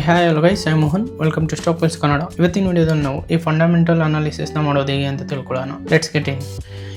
Hi hello guys, I Mohan. Welcome to stock pulse Kannada. ಇವತ್ತಿನ ವಿಡಿಯೋದಲ್ಲಿ ನಾವು ಈ ಫಂಡಮೆಂಟಲ್ ಅನಾಲಿಸಿಸ್ನ ಮಾಡೋದು ಹೇಗೆ ಅಂತ ತಿಳ್ಕೊಳ್ಳೋಣ. Let's get in.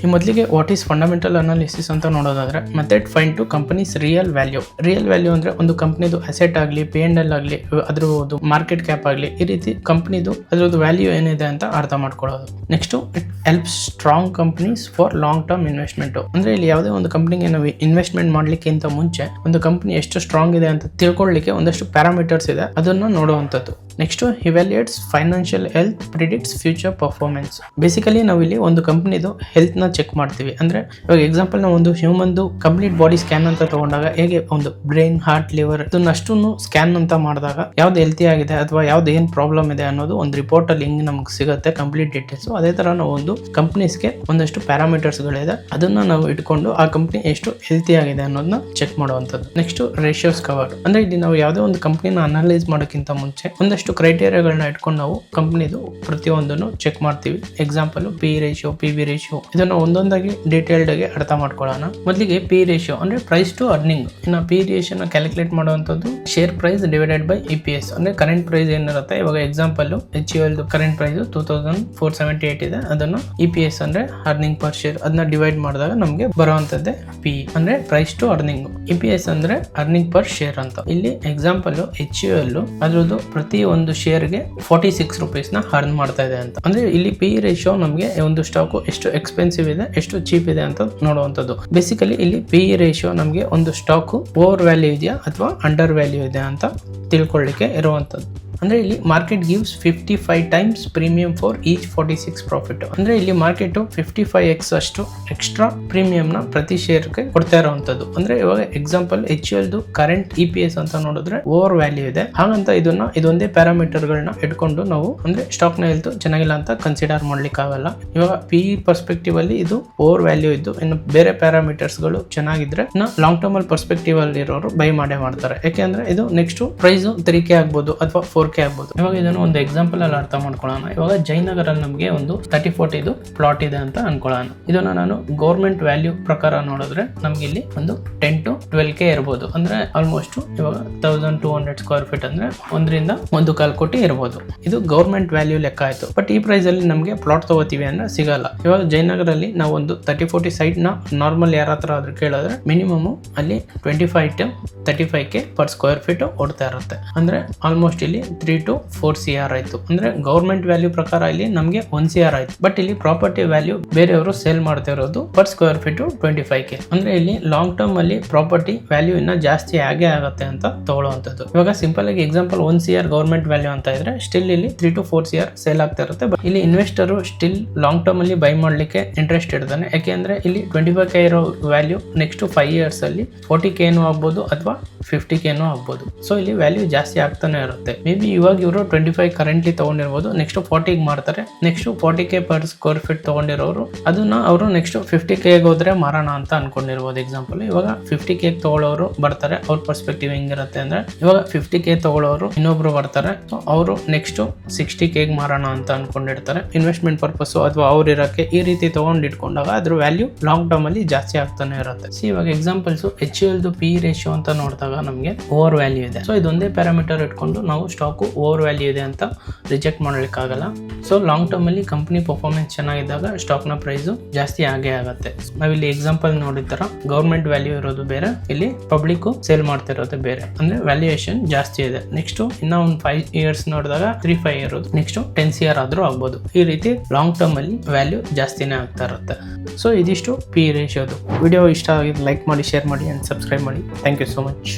ಈ ಮೊದಲಿಗೆ ವಾಟ್ ಈಸ್ ಫಂಡಮೆಂಟಲ್ ಅನಾಲಿಸಿಸ್ ಅಂತ ನೋಡೋದಾದ್ರೆ, method find to companies real value. Real value ಅಂದ್ರೆ ಒಂದು ಕಂಪನಿದು ಅಸೆಟ್ ಆಗಲಿ, P&L ಆಗಲಿ, ಅದ್ರದ್ದು ಮಾರ್ಕೆಟ್ ಕ್ಯಾಪ್ ಆಗಲಿ, ಈ ರೀತಿ ಕಂಪನಿದು ಅದ್ರದ್ದು ವ್ಯಾಲ್ಯೂ ಏನಿದೆ ಅಂತ ಅರ್ಥ ಮಾಡ್ಕೊಳ್ಳೋದು. Next, it helps strong companies for long term investment. ಅಂದ್ರೆ ಇಲ್ಲಿ ಯಾವುದೇ ಒಂದು ಕಂಪನಿಗೆ ನಾವು ಇನ್ವೆಸ್ಟ್ಮೆಂಟ್ ಮಾಡ್ಲಿಕ್ಕಿಂತ ಮುಂಚೆ ಒಂದು ಕಂಪನಿ ಎಷ್ಟು ಸ್ಟ್ರಾಂಗ್ ಇದೆ ಅಂತ ತಿಳ್ಕೊಳ್ಳಿಕ್ಕೆ ಒಂದಷ್ಟು ಪ್ಯಾರಾಮೀಟರ್ಸ್ ಇದೆ, ಅದನ್ನ ನೋಡುವಂಥದ್ದು. Next, evaluates financial health, predicts future performance. Basically ನಾವು ಇಲ್ಲಿ ಒಂದು ಕಂಪನಿದು ಹೆಲ್ತ್ ನ ಚೆಕ್ ಮಾಡ್ತೀವಿ. ಅಂದ್ರೆ ಇವಾಗ ಎಕ್ಸಾಂಪಲ್ ನಾವು ಒಂದು ಹ್ಯೂಮನ್ದು ಕಂಪ್ಲೀಟ್ ಬಾಡಿ ಸ್ಕ್ಯಾನ್ ಅಂತ ತಗೊಂಡಾಗ ಹೇಗೆ ಒಂದು ಬ್ರೈನ್, ಹಾರ್ಟ್, ಲಿವರ್ ಇದನ್ನಷ್ಟನ್ನು ಸ್ಕ್ಯಾನ್ ಅಂತ ಮಾಡಿದಾಗ ಯಾವ್ದು ಹೆಲ್ತಿ ಆಗಿದೆ ಅಥವಾ ಯಾವ್ದು ಏನ್ ಪ್ರಾಬ್ಲಮ್ ಇದೆ ಅನ್ನೋದು ಒಂದು ರಿಪೋರ್ಟ್ ಅಲ್ಲಿ ಹಿಂಗ್ ನಮ್ಗೆ ಸಿಗುತ್ತೆ ಕಂಪ್ಲೀಟ್ ಡೀಟೇಲ್ಸ್. ಅದೇ ತರ ನಾವು ಒಂದು ಕಂಪನೀಸ್ಗೆ ಒಂದಷ್ಟು ಪ್ಯಾರಾಮೀಟರ್ಸ್ ಗಳಿದೆ, ಅದನ್ನ ನಾವು ಇಟ್ಕೊಂಡು ಆ ಕಂಪನಿ ಎಷ್ಟು ಹೆಲ್ತಿ ಆಗಿದೆ ಅನ್ನೋದನ್ನ ಚೆಕ್ ಮಾಡುವಂಥದ್ದು. Next, ratios cover. ಅಂದ್ರೆ ಇಲ್ಲಿ ನಾವು ಯಾವುದೇ ಒಂದು ಕಂಪನಿನ ಅನಲೈಸ್ ಮಾಡೋಕ್ಕಿಂತ ಮುಂಚೆ ಒಂದಷ್ಟು ಕ್ರೈಟೇರಿಯಾಗಳನ್ನ ಇಟ್ಕೊಂಡು ನಾವು ಕಂಪನಿದು ಪ್ರತಿಯೊಂದನ್ನು ಚೆಕ್ ಮಾಡ್ತೀವಿ. Example P ratio, PB ratio, ಇದನ್ನ ಒಂದೊಂದಾಗಿ ಡೀಟೇಲ್ಡ್ ಆಗಿ ಅರ್ಥ ಮಾಡ್ಕೊಳ್ಳೋಣ. ಮೊದಲಿಗೆ ಪಿ ರೇಷಿಯೋ ಅಂದ್ರೆ ಪ್ರೈಸ್ ಟು ಅರ್ನಿಂಗ್. ಇನ್ನು ಪಿ ರೇಷಿಯೋನ ಕ್ಯಾಲ್ಕುಲೇಟ್ ಮಾಡುವಂತದ್ದು share price divided by EPS ಅಂದ್ರೆ ಕರೆಂಟ್ ಪ್ರೈಸ್ ಏನಿರುತ್ತೆ. ಇವಾಗ ಎಕ್ಸಾಂಪಲ್ HUL ಕರೆಂಟ್ ಪ್ರೈಸ್ 2478 ಇದೆ, ಅದನ್ನ EPS ಅಂದ್ರೆ ಅರ್ನಿಂಗ್ ಪರ್ ಶೇರ್, ಅದನ್ನ ಡಿವೈಡ್ ಮಾಡಿದಾಗ ನಮಗೆ ಬರುವಂತದ್ದೇ ಪಿ ಅಂದ್ರೆ ಪ್ರೈಸ್ ಟು ಅರ್ನಿಂಗ್. EPS ಅಂದ್ರೆ ಅರ್ನಿಂಗ್ ಪರ್ ಶೇರ್ ಅಂತ. ಇಲ್ಲಿ ಎಕ್ಸಾಂಪಲ್ HUL ಅದ್ರದ್ದು ಪ್ರತಿ ಒಂದು ಶೇರ್ಗೆ 46 ರೂಪೀಸ್ ನ ಅರ್ನ್ ಮಾಡ್ತಾ ಇದೆ ಅಂತ. ಅಂದ್ರೆ ಇಲ್ಲಿ ಪಿ ರೇಷಿಯೋ ನಮಗೆ ಒಂದು ಸ್ಟಾಕ್ ಎಷ್ಟು ಎಕ್ಸ್ಪೆನ್ಸಿವ್ ಇದೆ, ಎಷ್ಟು ಚೀಪ್ ಇದೆ ಅಂತ ನೋಡುವಂತದ್ದು. ಬೇಸಿಕಲಿ ಇಲ್ಲಿ ಪಿ ರೇಷಿಯೋ ನಮಗೆ ಒಂದು ಸ್ಟಾಕ್ ಓವರ್ ವ್ಯಾಲ್ಯೂ ಇದೆಯಾ ಅಥವಾ ಅಂಡರ್ ವ್ಯಾಲ್ಯೂ ಇದೆ ಅಂತ ತಿಳ್ಕೊಳ್ಳಿಕ್ಕೆ ಇರುವಂತದ್ದು. ಅಂದ್ರೆ ಇಲ್ಲಿ market gives 55 times premium for each 46 profit. ಅಂದ್ರೆ ಇಲ್ಲಿ ಮಾರ್ಕೆಟ್ 55x ಅಷ್ಟು ಎಕ್ಸ್ಟ್ರಾ ಪ್ರೀಮಿಯಂ ನ ಪ್ರತಿ ಶೇರ್ಗೆ ಕೊಡ್ತಾ ಇರುವಂತದ್ದು. ಅಂದ್ರೆ ಇವಾಗ ಎಕ್ಸಾಂಪಲ್ HUL ಕರೆಂಟ್ EPS ಅಂತ ನೋಡಿದ್ರೆ ಓವರ್ ವ್ಯಾಲ್ಯೂ ಇದೆ, ಹಾಗಂತ ಇದೊಂದೇ ಪ್ಯಾರಾಮೀಟರ್ ಗಳನ್ನ ಇಟ್ಕೊಂಡು ನಾವು ಅಂದ್ರೆ ಸ್ಟಾಕ್ ನ ಹೆಲ್ತ್ ಚೆನ್ನಾಗಿಲ್ಲ ಅಂತ ಕನ್ಸಿಡರ್ ಮಾಡ್ಲಿಕ್ಕೆ ಆಗಲ್ಲ. ಇವಾಗ PE ಪರ್ಸ್ಪೆಕ್ಟಿವ್ ಅಲ್ಲಿ ಇದು ಓವರ್ ವ್ಯಾಲ್ಯೂ ಇದ್ದು, ಇನ್ನು ಬೇರೆ ಪ್ಯಾರಾಮೀಟರ್ಸ್ ಗಳು ಚೆನ್ನಾಗಿದ್ರೆ ಲಾಂಗ್ ಟರ್ಮ್ ಅಲ್ಲಿ ಪರ್ಸ್ಪೆಕ್ಟಿವ್ ಅಲ್ಲಿ ಇರೋರು ಬೈ ಮಾಡ್ತಾರೆ. ಯಾಕೆಂದ್ರೆ ಇದು ನೆಕ್ಸ್ಟ್ ಪ್ರೈಸ್ 3K ಆಗ್ಬೋದು ಅಥವಾ 4K ಆಗ್ಬೋದು. ಇವಾಗ ಇದನ್ನು ಒಂದು ಎಕ್ಸಾಂಪಲ್ ಅಲ್ಲಿ ಅರ್ಥ ಮಾಡ್ಕೊಳ್ಳೋಣ. ಇವಾಗ ಜಯನಗರ್ ಅಲ್ಲಿ ನಮಗೆ ಒಂದು 30-40 ಇದು ಪ್ಲಾಟ್ ಇದೆ ಅಂತ ಅನ್ಕೊಳ್ಳೋಣ. ಇದನ್ನ ನಾನು ಗೌರ್ಮೆಂಟ್ ವ್ಯಾಲ್ಯೂ ಪ್ರಕಾರ ನೋಡಿದ್ರೆ ನಮ್ಗೆ ಇಲ್ಲಿ ಒಂದು 10 to 12K ಇರ್ಬೋದು. ಅಂದ್ರೆ ಆಲ್ಮೋಸ್ಟ್ ಇವಾಗ 1200 ಸ್ಕ್ವೇರ್ ಫೀಟ್ ಅಂದ್ರೆ 1.25 ಕೋಟಿ ಇರ್ಬೋದು. ಇದು ಗೌರ್ಮೆಂಟ್ ವ್ಯಾಲ್ಯೂ ಲೆಕ್ಕ ಆಯ್ತು. ಬಟ್ ಈ ಪ್ರೈಸ್ ಅಲ್ಲಿ ನಮಗೆ ಪ್ಲಾಟ್ ತಗೋತೀವಿ ಅಂದ್ರೆ ಸಿಗಲ್ಲ. ಇವಾಗ ಜಯನಗರ್ ಅಲ್ಲಿ ನಾವು ಒಂದು 30-40 ಸೈಟ್ ನ ನಾರ್ಮಲ್ ಯಾರ ಹತ್ರ ಆದ್ರೂ ಕೇಳಿದ್ರೆ ಮಿನಿಮಮ್ ಅಲ್ಲಿ 25 to 35K per square feet ಓಡ್ತಾ ಇರುತ್ತೆ. ಅಂದ್ರೆ ಆಲ್ಮೋಸ್ಟ್ ಇಲ್ಲಿ 3 to 4 CR ಆಯ್ತು. ಅಂದ್ರೆ ಗೌರ್ಮೆಂಟ್ ವ್ಯಾಲ್ಯೂ ಪ್ರಕಾರ ಇಲ್ಲಿ ನಮಗೆ 1 CR ಆಯ್ತು. ಬಟ್ ಇಲ್ಲಿ ಪ್ರಾಪರ್ಟಿ ವ್ಯಾಲ್ಯೂ ಬೇರೆಯವರು ಸೇಲ್ ಮಾಡ್ತಾ ಇರೋದು ಪರ್ ಸ್ಕ್ವೇರ್ ಫೀಟ್ 25K. ಅಂದ್ರೆ ಇಲ್ಲಿ ಲಾಂಗ್ ಟರ್ಮ್ ಅಲ್ಲಿ ಪ್ರಾಪರ್ಟಿ ವ್ಯಾಲ್ಯೂ ಇನ್ನ ಜಾಸ್ತಿ ಆಗೇ ಆಗುತ್ತೆ ಅಂತ ತಗೊಳ್ಳುವಂತದ್ದು. ಇವಾಗ ಸಿಂಪಲ್ ಆಗಿ ಎಕ್ಸಾಂಪಲ್ 1 CR ಗೌರ್ಮೆಂಟ್ ವ್ಯಾಲ್ಯೂ ಅಂತ ಇದ್ರೆ ಸ್ಟಿಲ್ ಇಲ್ಲಿ 3 to 4 CR ಸೇಲ್ ಆಗ್ತಾ ಇರುತ್ತೆ. ಬಟ್ ಇಲ್ಲಿ ಇನ್ವೆಸ್ಟರ್ ಸ್ಟಿಲ್ ಲಾಂಗ್ ಟರ್ಮ್ ಅಲ್ಲಿ ಬೈ ಮಾಡ್ಲಿಕ್ಕೆ ಇಂಟ್ರೆಸ್ಟ್ ಇಡ್ತಾನೆ. ಯಾಕೆಂದ್ರೆ ಇಲ್ಲಿ 25K ಇರೋ ವ್ಯಾಲ್ಯೂ ನೆಕ್ಸ್ಟ್ 5 years ಅಲ್ಲಿ 40K ಆಗ್ಬೋದು ಅಥವಾ 50K ಆಗ್ಬೋದು. ಸೊ ಇಲ್ಲಿ ವ್ಯಾಲ್ಯೂ ಜಾಸ್ತಿ ಆಗ್ತಾನೆ ಇರುತ್ತೆ. ಮೇ ಬಿ ಇವಾಗ ಇವರು 25 ಕರೆಂಟ್ಲಿ ತಗೊಂಡಿರ್ಬೋದು, ನೆಕ್ಸ್ಟ್ 40 ಮಾಡ್ತಾರೆ. Next 40K per square feet ತಗೊಂಡಿರೋರು ಅದನ್ನ ಅವರು ನೆಕ್ಸ್ಟ್ 50K ಹೋದ್ರೆ ಮಾರೋಣ ಅಂತ ಅನ್ಕೊಂಡಿರ್ಬೋದು. ಎಕ್ಸಾಂಪಲ್ ಇವಾಗ 50K ತಗೊಳ್ಳೋರು ಬರ್ತಾರೆ, ಅವ್ರ ಪರ್ಸ್ಪೆಕ್ಟಿವ್ ಹೆಂಗಿರುತ್ತೆ ಅಂದ್ರೆ ಇವಾಗ 50K ತಗೊಳ್ಳೋರು ಇನ್ನೊಬ್ರು ಬರ್ತಾರೆ, ಅವರು ನೆಕ್ಸ್ಟ್ 60K ಮಾರೋಣ ಅಂತ ಅನ್ಕೊಂಡಿರ್ತಾರೆ. ಇನ್ವೆಸ್ಟ್ಮೆಂಟ್ ಪರ್ಪಸ್ ಅಥವಾ ಅವ್ರು ಇರಕ್ಕೆ ಈ ರೀತಿ ತಗೊಂಡ್ ಇಟ್ಕೊಂಡಾಗ ಅದ್ರ ವ್ಯಾಲ್ಯೂ ಲಾಂಗ್ ಟರ್ಮ್ ಅಲ್ಲಿ ಜಾಸ್ತಿ ಆಗ್ತಾನೆ ಇರುತ್ತೆ. ಇವಾಗ ಎಕ್ಸಾಂಪಲ್ಸ್ HUL ಪಿ ರೇಷಿಯೋ ಅಂತ ನೋಡಿದಾಗ ನಮಗೆ ಓವರ್ ವ್ಯಾಲ್ಯೂ ಇದೆ. ಸೊ ಇದೊಂದೇ ಪ್ಯಾರಾಮೀಟರ್ ಇಟ್ಕೊಂಡು ನಾವು ಸ್ಟಾಕ್ ಓವರ್ ವ್ಯಾಲ್ಯೂ ಇದೆ ಅಂತ ರಿಜೆಕ್ಟ್ ಮಾಡ್ಲಿಕ್ಕಾಗಲ್ಲ. ಸೊ ಲಾಂಗ್ ಟರ್ಮ್ ಅಲ್ಲಿ ಕಂಪನಿ ಪರ್ಫಾರ್ಮೆನ್ಸ್ ಚೆನ್ನಾಗಿದ್ದಾಗ ಸ್ಟಾಕ್ ನ ಪ್ರೈಸ್ ಜಾಸ್ತಿ ಆಗೇ ಆಗುತ್ತೆ. ನಾವಿಲ್ಲಿ ಎಕ್ಸಾಂಪಲ್ ನೋಡಿತರ ಗೌರ್ಮೆಂಟ್ ವ್ಯಾಲ್ಯೂ ಇರೋದು ಬೇರೆ, ಇಲ್ಲಿ ಪಬ್ಲಿಕ್ ಸೇಲ್ ಮಾಡ್ತಾ ಇರೋದು ಬೇರೆ. ಅಂದ್ರೆ ವ್ಯಾಲ್ಯೂಯೇಷನ್ ಜಾಸ್ತಿ ಇದೆ. ನೆಕ್ಸ್ಟ್ ಇನ್ನ ಒಂದು 5 years ನೋಡಿದಾಗ 3-5 ಇರೋದು, ನೆಕ್ಸ್ಟ್ 10 CR ಆದ್ರೂ ಆಗ್ಬೋದು. ಈ ರೀತಿ ಲಾಂಗ್ ಟರ್ಮ್ ಅಲ್ಲಿ ವ್ಯಾಲ್ಯೂ ಜಾಸ್ತಿನೇ ಆಗ್ತಾ ಇರುತ್ತೆ. ಸೊ ಇದಿಷ್ಟು ಪಿ ರೇಷಿಯೋದು. ವಿಡಿಯೋ ಇಷ್ಟ ಆಗಿದ್ರೆ ಲೈಕ್ ಮಾಡಿ, ಶೇರ್ ಮಾಡಿ ಅಂಡ್ ಸಬ್ಸ್ಕ್ರೈಬ್ ಮಾಡಿ. Thank you so much.